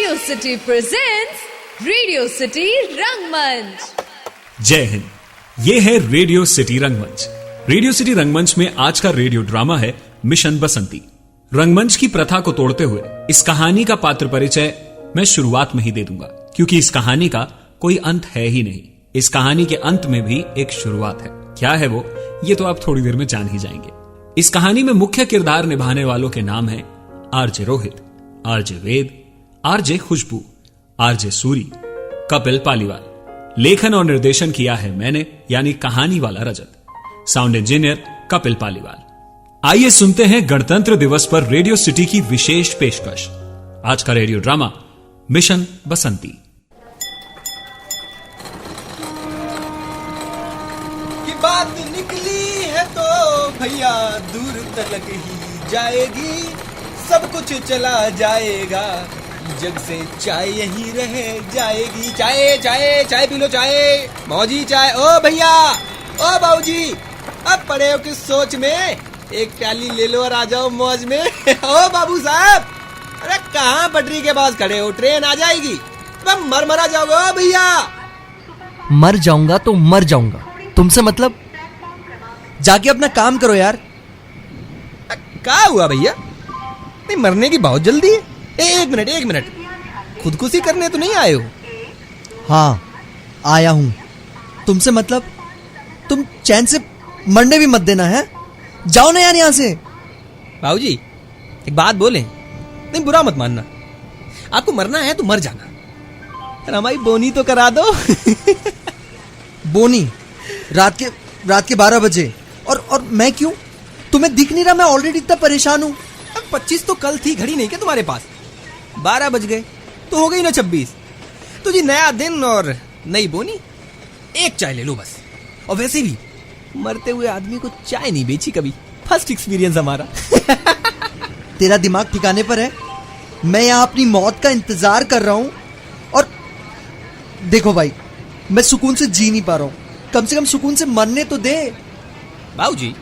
Radio city presents radio city रंगमंच। जय हिंद। ये है रेडियो सिटी रंगमंच। रेडियो सिटी रंगमंच में आज का रेडियो ड्रामा है मिशन बसंती। रंगमंच की प्रथा को तोड़ते हुए इस कहानी का पात्र परिचय मैं शुरुआत में ही दे दूंगा, क्योंकि इस कहानी का कोई अंत है ही नहीं। इस कहानी के अंत में भी एक शुरुआत है। क्या है वो, ये तो आप थोड़ी देर में जान ही जाएंगे। इस कहानी में मुख्य किरदार निभाने वालों के नाम हैं RJ Rohit, RJ Ved, RJ Khushboo, RJ Suri, Kapil Paliwal. लेखन और निर्देशन किया है मैंने, यानी कहानी वाला रजत। Sound engineer Kapil Paliwal. आइए सुनते हैं गणतंत्र दिवस पर रेडियो सिटी की विशेष पेशकश। आज का रेडियो ड्रामा मिशन बसंती। की बात निकली है तो भैया दूर तक ही जाएगी, सब कुछ चला जाएगा, जग से चाय यही रह जाएगी। चाय चाय चाय पी लो, चाय मौजी चाय। ओ भैया, ओ बाबूजी, अब पड़े हो किस सोच में, एक प्याली ले लो और आ जाओ मौज में। ओ बाबू साहब, अरे कहाँ पटरी के पास खड़े हो, ट्रेन आ जाएगी, अब मर जाओगे। ओ भैया, मर जाऊंगा तो मर जाऊंगा, तुमसे मतलब। जाके अपना काम करो यार। क्या हुआ भैया, नहीं मरने की बहुत जल्दी है। एक मिनट, खुदकुशी करने तो नहीं आए हो? हाँ, आया हूं। तुमसे मतलब तुम चैन से मरने भी मत देना है। जाओ ना यार यहां से। बाबूजी एक बात बोले, नहीं बुरा मत मानना, आपको मरना है तो मर जाना, हमारी बोनी तो करा दो। बोनी रात के 12 बजे और मैं क्यों? तुम्हें दिख नहीं रहा मैं ऑलरेडी इतना परेशान हूं। 25 तो कल थी, घड़ी नहीं क्या तुम्हारे पास? 12 बज गए तो हो गई ना 26। तो जी नया दिन और नई बोनी, एक चाय ले लो बस। और वैसे भी मरते हुए आदमी को चाय नहीं बेची कभी, फर्स्ट एक्सपीरियंस हमारा। तेरा दिमाग ठिकाने पर है? मैं यहाँ अपनी मौत का इंतजार कर रहा हूँ और देखो भाई, मैं सुकून से जी नहीं पा रहा हूँ। कम से कम सुकून से मरने तो दे। बाबूजी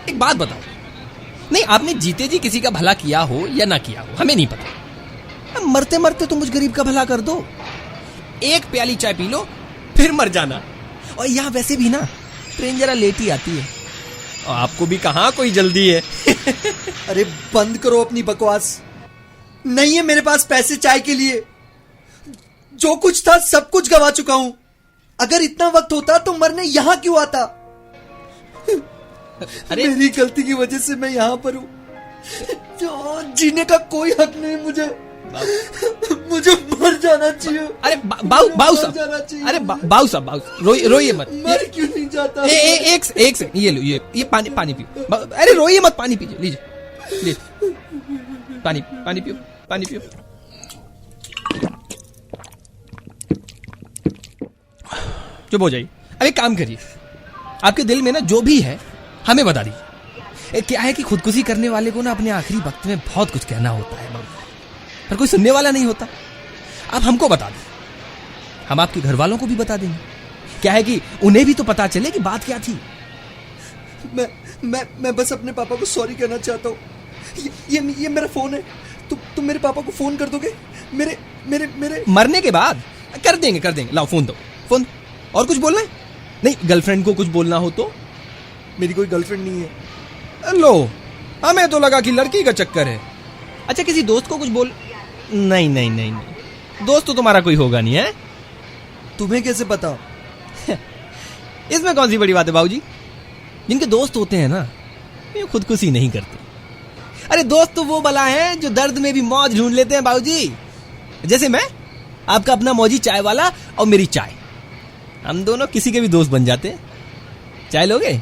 एक बात बताओ, नहीं आपने जीते जी किसी का भला किया हो या ना किया हो हमें नहीं पता, मरते मरते तुम मुझ गरीब का भला कर दो। एक प्याली चाय पी लो फिर मर जाना। और यहाँ वैसे भी ना ट्रेन जरा लेट ही आती है, और आपको भी कहाँ कोई जल्दी है। अरे बंद करो अपनी बकवास। नहीं है मेरे पास पैसे चाय के लिए। जो कुछ था सब कुछ गवा चुका हूं। अगर इतना वक्त होता तो मरने यहां क्यों आता? अरे मेरी गलती की वजह से मैं यहां पर हूं। जीने का कोई हक नहीं मुझे मर जाना चाहिए। अरे बाबू साहब, अरे बाबू साहब रोइए मत। मर क्यों नहीं जाता? एक सेकंड, ये लो, ये पानी पियो। अरे रोइए मत, पानी पीजिए, लीजिए पानी पियो। चुप हो जाइए। अरे काम करिए, आपके दिल में ना जो भी है हमें बता दीजिए। क्या है कि खुदकुशी करने वाले को ना अपने आखिरी वक्त में बहुत कुछ कहना होता है, पर कोई सुनने वाला नहीं होता। आप हमको बता दें, हम आपके घर वालों को भी बता देंगे। क्या है कि उन्हें भी तो पता चले कि बात क्या थी। मैं बस अपने पापा को सॉरी कहना चाहता हूँ। ये मेरा फोन है, तुम मेरे पापा को फोन कर दोगे? मेरे मरने के बाद कर देंगे। लाओ फोन दो। और कुछ बोलना है? नहीं, गर्लफ्रेंड को कुछ बोलना हो तो? मेरी कोई गर्लफ्रेंड नहीं है। लो, हमें तो लगा कि लड़की का चक्कर है। अच्छा, किसी दोस्त को कुछ बोल? नहीं, दोस्त तो तुम्हारा कोई होगा नहीं है। तुम्हें कैसे पता? इसमें कौन सी बड़ी बात है बाबूजी? जिनके दोस्त होते हैं ना, ये खुदकुशी नहीं करते। अरे दोस्त तो वो भला है जो दर्द में भी मौज ढूंढ लेते हैं बाबूजी। जैसे मैं, आपका अपना मौजी चाय वाला और मेरी चाय, हम दोनों किसी के भी दोस्त बन जाते हैं। चाय लोगे?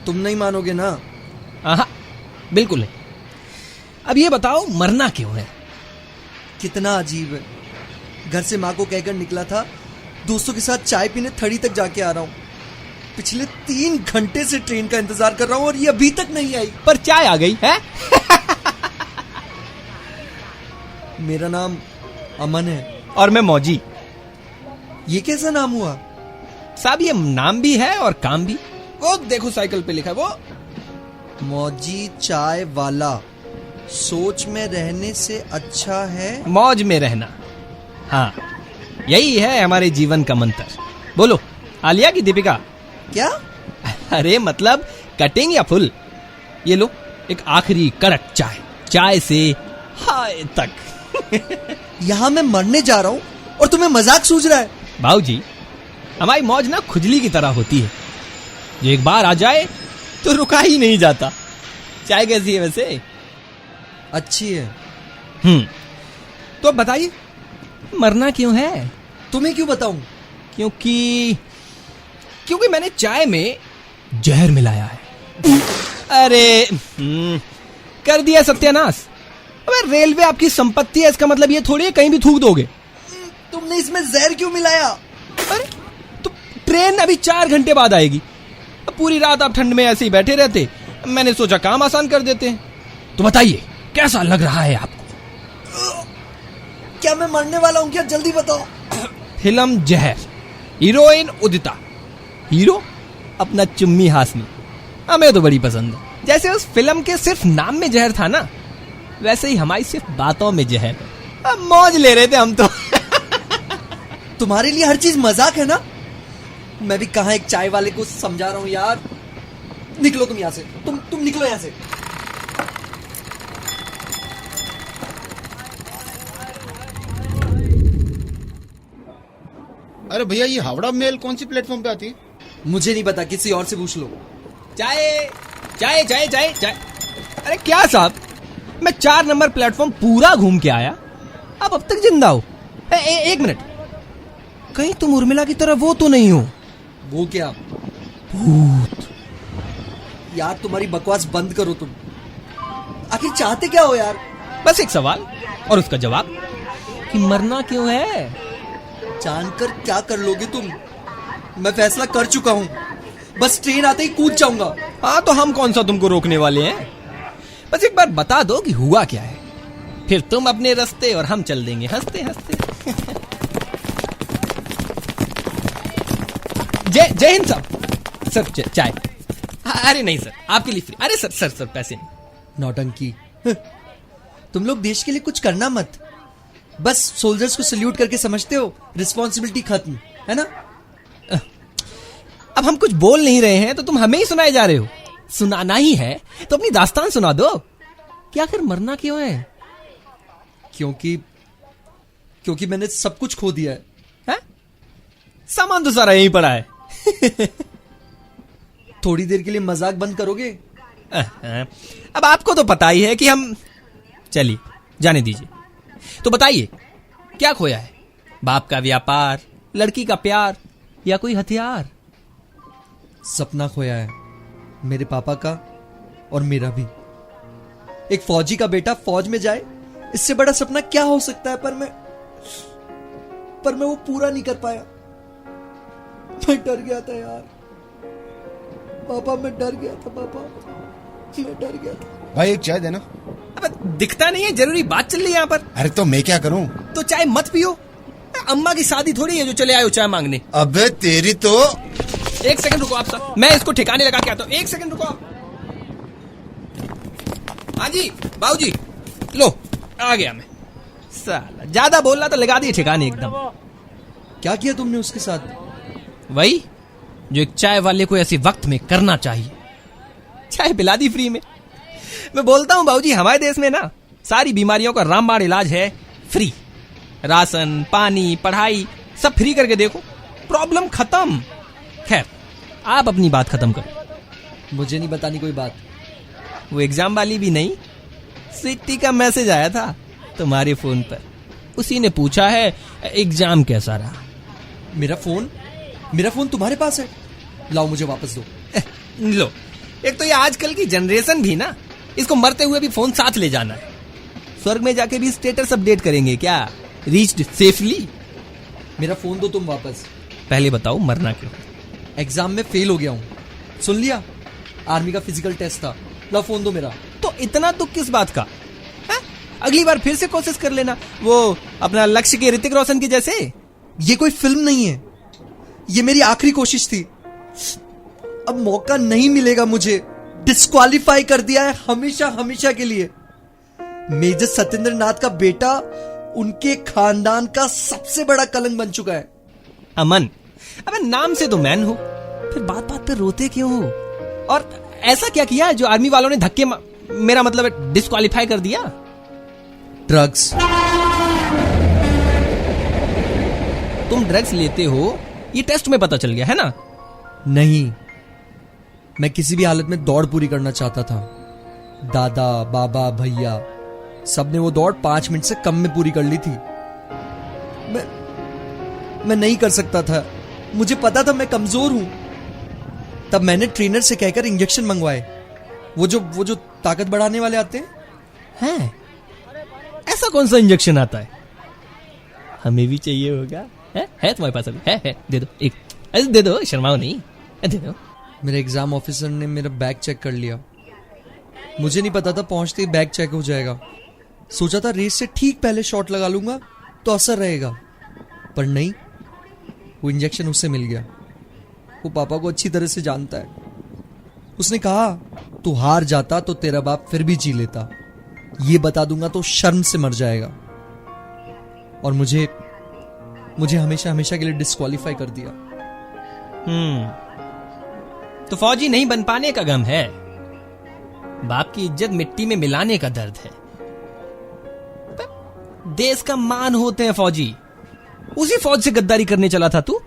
तुम नहीं मानोगे ना? हाँ, बिल्कुल नहीं। अब ये बताओ, मरना क्यों है? कितना अजीब है। घर से माँ को कहकर निकला था, दोस्तों के साथ चाय पीने थड़ी तक जाके आ रहा हूँ। पिछले 3 घंटे से ट्रेन का इंतजार कर रहा हूँ और ये अभी तक नहीं आई। पर चाय आ गई है। मेरा नाम अमन है। और मैं मौजी। ये कैसा नाम हुआ? साहब ये नाम भी है और काम भी। वो देखो साइकिल पे लिखा है वो, मौजी चाय वाला। सोच में रहने से अच्छा है मौज में रहना। हाँ, यही है हमारे जीवन का मंत्र। बोलो, आलिया की दीपिका? क्या? अरे मतलब कटिंग या फुल? ये लो एक आखिरी कड़क चाय, चाय से हाय तक। यहाँ मैं मरने जा रहा हूँ और तुम्हें मजाक सूझ रहा है? बाबूजी, हमारी मौज ना खुजली की तरह होती है, जो एक बार आ जाए तो रुका ही नहीं जाता। चाय कैसी है वैसे? अच्छी है। तो अब बताइए, मरना क्यों है? तुम्हें क्यों बताऊं? क्योंकि मैंने चाय में जहर मिलाया है। अरे कर दिया सत्यानाश। अबे रेलवे आपकी संपत्ति है, इसका मतलब ये थोड़ी है कहीं भी थूक दोगे। तुमने इसमें जहर क्यों मिलाया? अरे तो ट्रेन अभी 4 घंटे बाद आएगी। अब पूरी रात आप ठंड में ऐसे ही बैठे रहते, मैंने सोचा काम आसान कर देते हैं। तो बताइए कैसा लग रहा है आपको? क्या मैं मरने वाला हूँ क्या? जल्दी बताओ। फिल्म जहर, हीरोइन उदिता, हीरो अपना चुम्मी हासनी। हमें तो बड़ी पसंद है। जैसे उस फिल्म के सिर्फ नाम में जहर था ना, वैसे ही हमारी सिर्फ बातों में जहर। अब मौज ले रहे थे हम तो। तुम्हारे लिए हर चीज मजाक है ना? मैं भी कहाँ एक चाय वाले को समझा रहा हूँ यार। निकलो तुम यहाँ से, तुम निकलो यहाँ से। अरे भैया, ये हावड़ा मेल कौन सी प्लेटफॉर्म पे आती है? मुझे नहीं पता, किसी और से पूछ लो। चाय चाय चाय चाय चाय। अरे क्या साहब, मैं 4 नंबर प्लेटफॉर्म पूरा घूम के आया, आप अब तक जिंदा हो? एक मिनट, कहीं तुम उर्मिला की तरह वो तो नहीं हो? वो क्या? भूत। यार तुम्हारी बकवास बंद करो तुम। आखिर चाहते क्या हो यार? बस एक सवाल और उसका जवाब कि मरना क्यों है। जानकर क्या कर लोगे तुम? मैं फैसला कर चुका हूँ, बस ट्रेन आते ही कूद जाऊंगा। हाँ, तो हम कौन सा तुमको रोकने वाले हैं? बस एक बार बता दो कि हुआ क्या है, फिर तुम अपने रास्ते और हम चल देंगे हंसते हंसते। जय हिंद साहब। सर चाय? अरे नहीं सर, आपके लिए फ्री। अरे सर पैसे नहीं। नौटंकी। तुम लोग देश के लिए कुछ करना मत, बस सोल्जर्स को सल्यूट करके समझते हो रिस्पॉन्सिबिलिटी खत्म, है ना? अब हम कुछ बोल नहीं रहे हैं तो तुम हमें ही सुनाए जा रहे हो। सुनाना ही है तो अपनी दास्तान सुना दो कि आखिर मरना क्यों है। क्योंकि मैंने सब कुछ खो दिया है। सामान तो सारा यहीं पड़ा है। थोड़ी देर के लिए मजाक बंद करोगे? अब आपको तो पता ही है कि हम, चलिए जाने दीजिए। तो बताइए क्या खोया है? बाप का व्यापार, लड़की का प्यार, या कोई हथियार? सपना खोया है, मेरे पापा का और मेरा भी। एक फौजी का बेटा फौज में जाए, इससे बड़ा सपना क्या हो सकता है? पर मैं वो पूरा नहीं कर पाया। मैं डर गया था यार पापा, मैं डर गया था पापा, मैं डर गया था। भाई एक चाय देना। अब दिखता नहीं है, जरूरी बात चल रही है यहाँ पर। अरे तो मैं क्या करूं? तो चाय मत पियो। अम्मा की शादी थोड़ी है जो चले आए हो चाय मांगने। अबे तेरी तो। एक सेकंड रुको आप सर, मैं इसको ठिकाने लगा के आता हूँ। एक सेकंड रुको आप। हाँ जी बाबूजी, लो आ गया मैं। साला ज्यादा बोलना तो लगा दिए ठिकाने एकदम। क्या किया तुमने उसके साथ? वही जो एक चाय वाले को ऐसे वक्त में करना चाहिए, चाय पिला दी फ्री में। मैं बोलता हूँ बाबूजी, हमारे देश में ना सारी बीमारियों का रामबाण इलाज है फ्री। राशन, पानी, पढ़ाई सब फ्री करके देखो, प्रॉब्लम खत्म। खैर आप अपनी बात खत्म करो। मुझे नहीं बतानी कोई बात। वो एग्जाम वाली भी नहीं, स्वीटी का मैसेज आया था तुम्हारे फोन पर। उसी ने पूछा है एग्जाम कैसा रहा। मेरा फोन तुम्हारे पास है? लाओ मुझे वापस दो। लो, एक तो ये आजकल की जनरेशन भी ना, इसको मरते हुए भी फोन साथ ले जाना है। स्वर्ग में जाके भी स्टेटस अपडेट करेंगे क्या, रीच्ड सेफली? मेरा फोन दो तुम वापस। पहले बताओ मरना क्यों? एग्जाम में फेल हो गया हूं, सुन लिया? आर्मी का फिजिकल टेस्ट था। ला फोन दो मेरा। तो इतना दुख किस बात का है? अगली बार फिर से कोशिश कर लेना, वो अपना लक्ष्य के ऋतिक रोशन की जैसे। ये कोई फिल्म नहीं है, ये मेरी आखिरी कोशिश थी। अब मौका नहीं मिलेगा मुझे। डिस्क्वालीफाई कर दिया है हमेशा हमेशा के लिए। मेजर सत्येंद्र नाथ का बेटा उनके खानदान का सबसे बड़ा कलंक बन चुका है। अमन, अबे नाम से तो मैन हो, फिर बात बात पे रोते क्यों हो? और ऐसा क्या किया जो आर्मी वालों ने धक्के मेरा मतलब डिस्क्वालीफाई कर दिया? ड्रग्स। तुम ड्रग्स लेते हो ये टेस्ट में पता चल गया है ना? नहीं, मैं किसी भी हालत में दौड़ पूरी करना चाहता था। दादा, बाबा, भैया सबने वो दौड़ 5 मिनट से कम में पूरी कर ली थी। मैं नहीं कर सकता था। मुझे पता था मैं कमजोर हूं। तब मैंने ट्रेनर से कहकर इंजेक्शन मंगवाए, वो जो ताकत बढ़ाने वाले आते हैं। ऐसा कौन सा इंजेक्शन आता है? हमें भी चाहिए होगा। है तुम्हारे पास? अभी है, दे दो एक। अरे दे दो, शर्माओ नहीं, दे दो। मेरे एग्जाम ऑफिसर ने मेरा बैग चेक कर लिया। मुझे नहीं पता था पहुंचते ही बैग चेक हो जाएगा। सोचा था रेस से ठीक पहले शॉट लगा लूंगा तो असर रहेगा, पर नहीं, वो इंजेक्शन उससे मिल गया। वो पापा को अच्छी तरह से जानता है। उसने कहा, तू हार जाता तो तेरा बाप फिर भी जी लेता, ये बता दूंगा तो शर्म से मर जाएगा। और मुझे हमेशा हमेशा के लिए डिस्क्वालीफाई कर दिया। तो फौजी नहीं बन पाने का गम है, बाप की इज्जत मिट्टी में मिलाने का दर्द है। देश का मान होते हैं फौजी, उसी फौज से गद्दारी करने चला था तू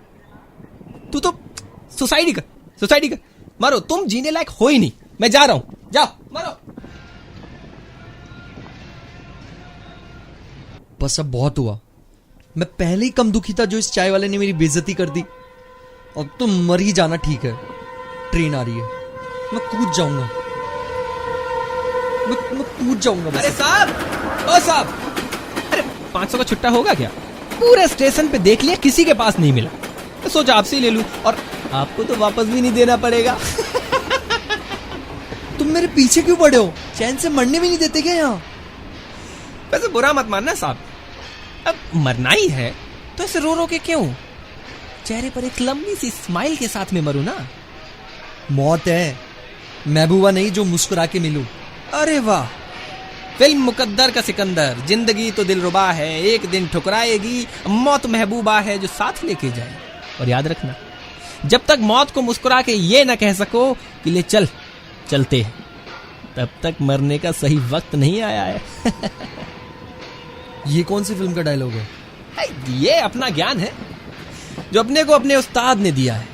तो सुसाइड कर मारो। तुम जीने लायक हो ही नहीं। मैं जा रहा हूं, जाओ मारो। बस अब बहुत हुआ। मैं पहले ही कम दुखी था जो इस चाय वाले ने मेरी बेइज्जती कर दी। अब तो मर ही जाना ठीक है। ट्रेन आ रही है, मैं कूद जाऊंगा। मैं कूद जाऊंगा बस। अरे साहब, ओ साहब, अरे 500 का छुट्टा होगा क्या? पूरे स्टेशन पे देख लिया, किसी के पास नहीं मिला, तो सोचा आपसे ही ले लूं, और आपको तो वापस भी नहीं देना पड़ेगा। तुम मेरे पीछे क्यों पड़े हो? चैन से मरने भी नहीं देते क्या यहाँ? वैसे बुरा मत मानना साहब, अब मरना ही है तो ऐसे रो के क्यों? चेहरे पर एक लंबी सी स्माइल के साथ में मरो ना। मौत है, महबूबा नहीं जो मुस्कुरा के मिलूं। अरे वाह, फिल्म मुकद्दर का सिकंदर। जिंदगी तो दिलरुबा है, एक दिन ठुकराएगी, मौत महबूबा है जो साथ लेके जाए। और याद रखना, जब तक मौत को मुस्कुरा के ये ना कह सको कि ले चलते हैं, तब तक मरने का सही वक्त नहीं आया है। ये कौन सी फिल्म का डायलॉग है? ये अपना ज्ञान है जो अपने को अपने उस्ताद ने दिया है।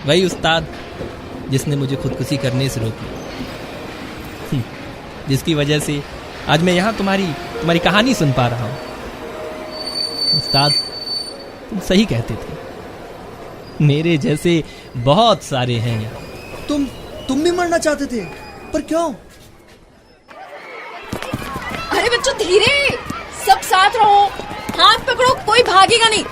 वही उस्ताद जिसने मुझे खुदकुशी करने से रोका, जिसकी वजह से आज मैं यहां तुम्हारी कहानी सुन पा रहा हूं। उस्ताद, तुम सही कहते थे, मेरे जैसे बहुत सारे हैं यहाँ। तुम भी मरना चाहते थे, पर क्यों? अरे बच्चों धीरे, सब साथ रहो, हाथ पकड़ो, कोई भागेगा नहीं।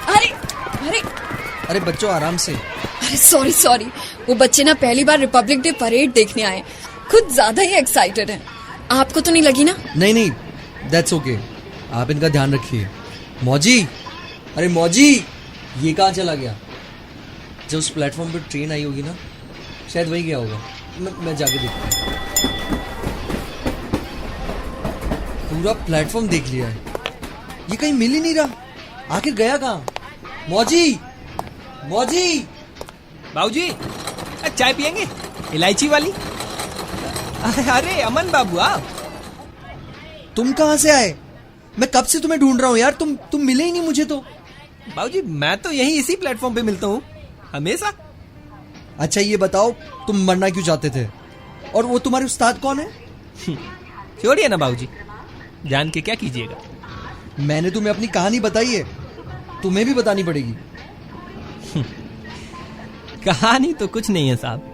अरे बच्चों आराम से। अरे सॉरी, वो बच्चे ना पहली बार रिपब्लिक डे परेड देखने आए, खुद ज्यादा ही एक्साइटेड हैं। आपको तो नहीं लगी ना? नहीं, दैट्स ओके। आप इनका ध्यान रखिए। मौजी, अरे मौजी, ये कहाँ चला गया? जब उस प्लेटफॉर्म पर ट्रेन आई होगी ना, शायद वही गया होगा। मैं जाके देखता हूँ। पूरा प्लेटफॉर्म देख लिया है, ये कहीं मिल ही नहीं रहा। आखिर गया कहाँ? मौजी, बाबूजी, चाय पियेंगे? इलायची वाली? अरे अमन बाबू, आप तुम कहाँ से आए? मैं कब से तुम्हें ढूंढ रहा हूँ यार, तुम मिले ही नहीं मुझे तो। बाबूजी, मैं तो यही इसी प्लेटफॉर्म पे मिलता हूँ हमेशा। अच्छा ये बताओ, तुम मरना क्यों चाहते थे? और वो तुम्हारे उस्ताद कौन है? छोड़िए ना बाबूजी, जान के क्या कीजिएगा। मैंने तुम्हें अपनी कहानी बताई है, तुम्हें भी बतानी पड़ेगी। कहानी तो कुछ नहीं है साहब,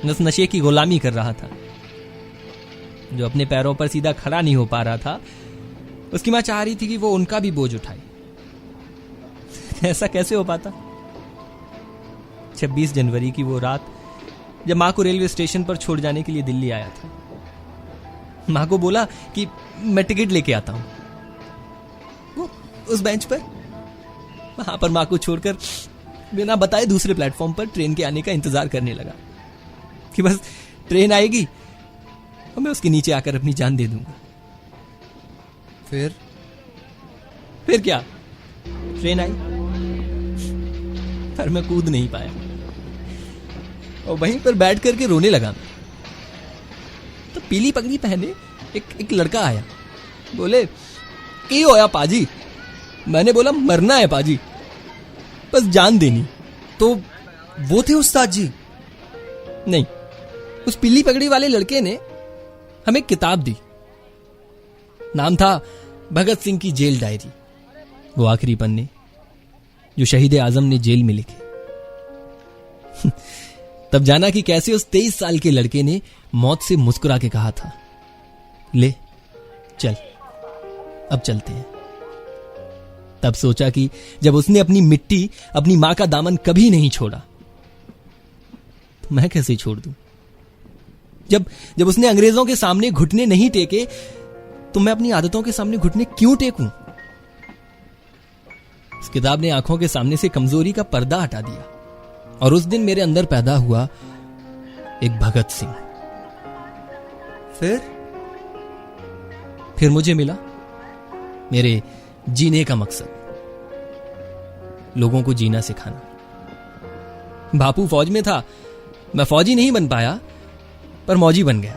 बस नशे की गुलामी कर रहा था। जो अपने पैरों पर सीधा खड़ा नहीं हो पा रहा था, उसकी मां चाह रही थी कि वो उनका भी बोझ उठाए। ऐसा कैसे हो पाता? 26 जनवरी की वो रात, जब मां को रेलवे स्टेशन पर छोड़ जाने के लिए दिल्ली आया था, मां को बोला कि मैं टिकट लेके आता हूं। वो उस बेंच पर, वहां पर मां को छोड़कर बिना बताए दूसरे प्लेटफॉर्म पर ट्रेन के आने का इंतजार करने लगा कि बस ट्रेन आएगी और मैं उसके नीचे आकर अपनी जान दे दूंगा। फिर क्या? ट्रेन आई पर मैं कूद नहीं पाया और वहीं पर बैठ करके रोने लगा। तो पीली पगड़ी पहने एक लड़का आया, बोले की होया पाजी? मैंने बोला मरना है पाजी, बस जान देनी। तो वो थे उस्ताद जी? नहीं, उस पीली पगड़ी वाले लड़के ने हमें किताब दी। नाम था भगत सिंह की जेल डायरी। वो आखिरी पन्ने जो शहीद आजम ने जेल में लिखे। तब जाना कि कैसे उस 23 साल के लड़के ने मौत से मुस्कुरा के कहा था, ले चल अब चलते हैं। तब सोचा कि जब उसने अपनी मिट्टी, अपनी मां का दामन कभी नहीं छोड़ा, तो मैं कैसे छोड़ दूं? जब उसने अंग्रेजों के सामने घुटने नहीं टेके, तो मैं अपनी आदतों के सामने घुटने क्यों टेकूं? इस किताब ने आंखों के सामने से कमजोरी का पर्दा हटा दिया और उस दिन मेरे अंदर पैदा हुआ एक भगत सिंह। फिर मुझे मिला मेरे जीने का मकसद, लोगों को जीना सिखाना। बापू फौज में था, मैं फौजी नहीं बन पाया पर मौजी बन गया।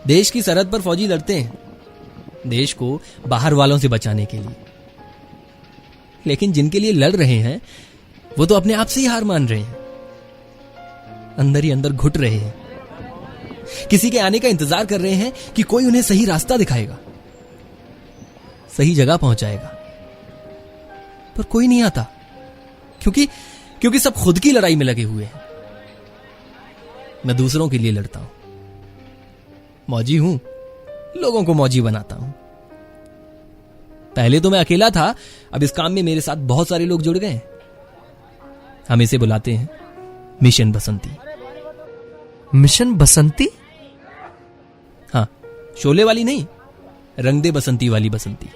देश की सरहद पर फौजी लड़ते हैं देश को बाहर वालों से बचाने के लिए, लेकिन जिनके लिए लड़ रहे हैं वो तो अपने आप से ही हार मान रहे हैं, अंदर ही अंदर घुट रहे हैं, किसी के आने का इंतजार कर रहे हैं कि कोई उन्हें सही रास्ता दिखाएगा, सही जगह पहुंचाएगा। पर कोई नहीं आता, क्योंकि सब खुद की लड़ाई में लगे हुए हैं। मैं दूसरों के लिए लड़ता हूं, मौजी हूं, लोगों को मौजी बनाता हूं। पहले तो मैं अकेला था, अब इस काम में मेरे साथ बहुत सारे लोग जुड़ गए हैं। हम इसे बुलाते हैं मिशन बसंती। मिशन बसंती? हाँ, शोले वाली नहीं, रंग दे बसंती वाली बसंती।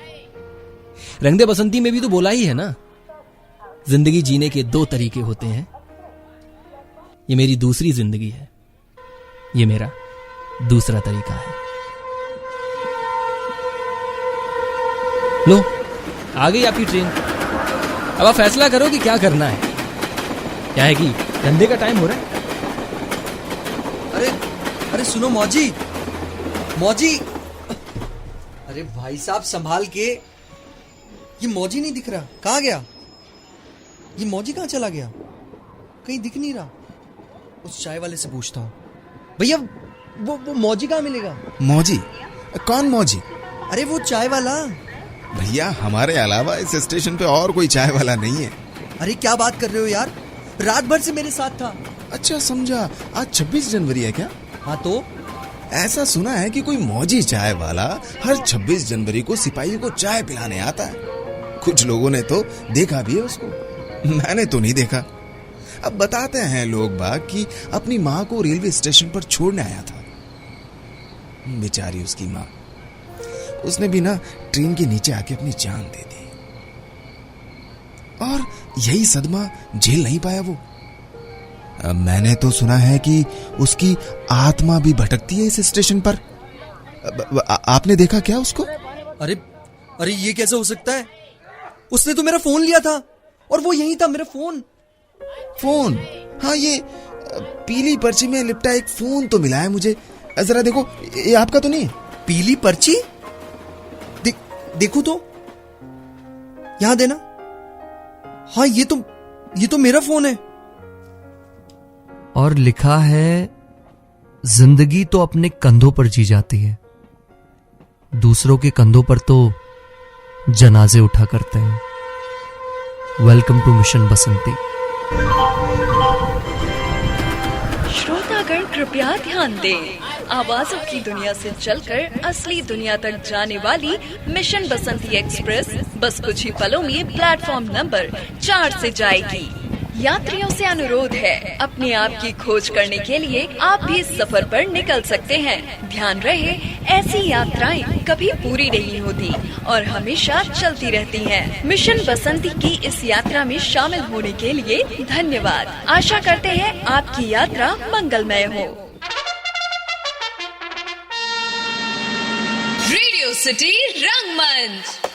रंग दे बसंती में भी तो बोला ही है ना, जिंदगी जीने के 2 तरीके होते हैं। ये मेरी दूसरी जिंदगी है, ये मेरा दूसरा तरीका है। लो, आ गई आपकी ट्रेन। अब आप फैसला करो कि क्या करना है। क्या है कि धंधे का टाइम हो रहा है। अरे सुनो मौजी, अरे भाई साहब संभाल के। ये मौजी नहीं दिख रहा, कहाँ गया? ये मौजी कहाँ चला गया? कहीं दिख नहीं रहा। उस चाय वाले से पूछता हूँ, भैया वो मौजी कहाँ मिलेगा? मौजी? कौन मौजी? अरे वो चाय वाला। भैया हमारे अलावा इस स्टेशन पे और कोई चाय वाला नहीं है। अरे क्या बात कर रहे हो यार, रात भर से मेरे साथ था। अच्छा समझा, आज 26 जनवरी है क्या? हाँ तो ऐसा सुना है कि कोई मौजी चाय वाला हर 26 जनवरी को सिपाहियों को चाय पिलाने आता है। कुछ लोगों ने तो देखा भी है उसको, मैंने तो नहीं देखा। अब बताते हैं लोग बाग कि अपनी माँ को रेलवे स्टेशन पर छोड़ने आया था। बेचारी उसकी माँ, उसने भी ना ट्रेन के नीचे आके अपनी जान दे दी। और यही सदमा झेल नहीं पाया वो। मैंने तो सुना है कि उसकी आत्मा भी भटकती है इस स्टेशन पर। आपने देखा क्या उसको? अरे ये कैसे हो सकता है? उसने तो मेरा फोन लिया था और वो यही था, मेरा फोन। हाँ, ये पीली पर्ची में लिपटा एक फोन तो मिला है मुझे। जरा देखो, ये आपका तो नहीं है? पीली पर्ची? देखो तो, यहां देना। हाँ, ये तो मेरा फोन है। और लिखा है, जिंदगी तो अपने कंधों पर जी जाती है, दूसरों के कंधों पर तो जनाजे उठा करते हैं। वेलकम टू मिशन बसंती। श्रोतागण कृपया ध्यान दें, आवाजों की दुनिया से चलकर असली दुनिया तक जाने वाली मिशन बसंती एक्सप्रेस बस कुछ ही पलों में प्लेटफॉर्म नंबर 4 से जाएगी। यात्रियों से अनुरोध है, अपने आप की खोज करने के लिए आप भी इस सफर पर निकल सकते हैं। ध्यान रहे, ऐसी यात्राएं कभी पूरी नहीं होती और हमेशा चलती रहती हैं। मिशन बसंती की इस यात्रा में शामिल होने के लिए धन्यवाद। आशा करते हैं आपकी यात्रा मंगलमय हो। रेडियो सिटी रंगमंच।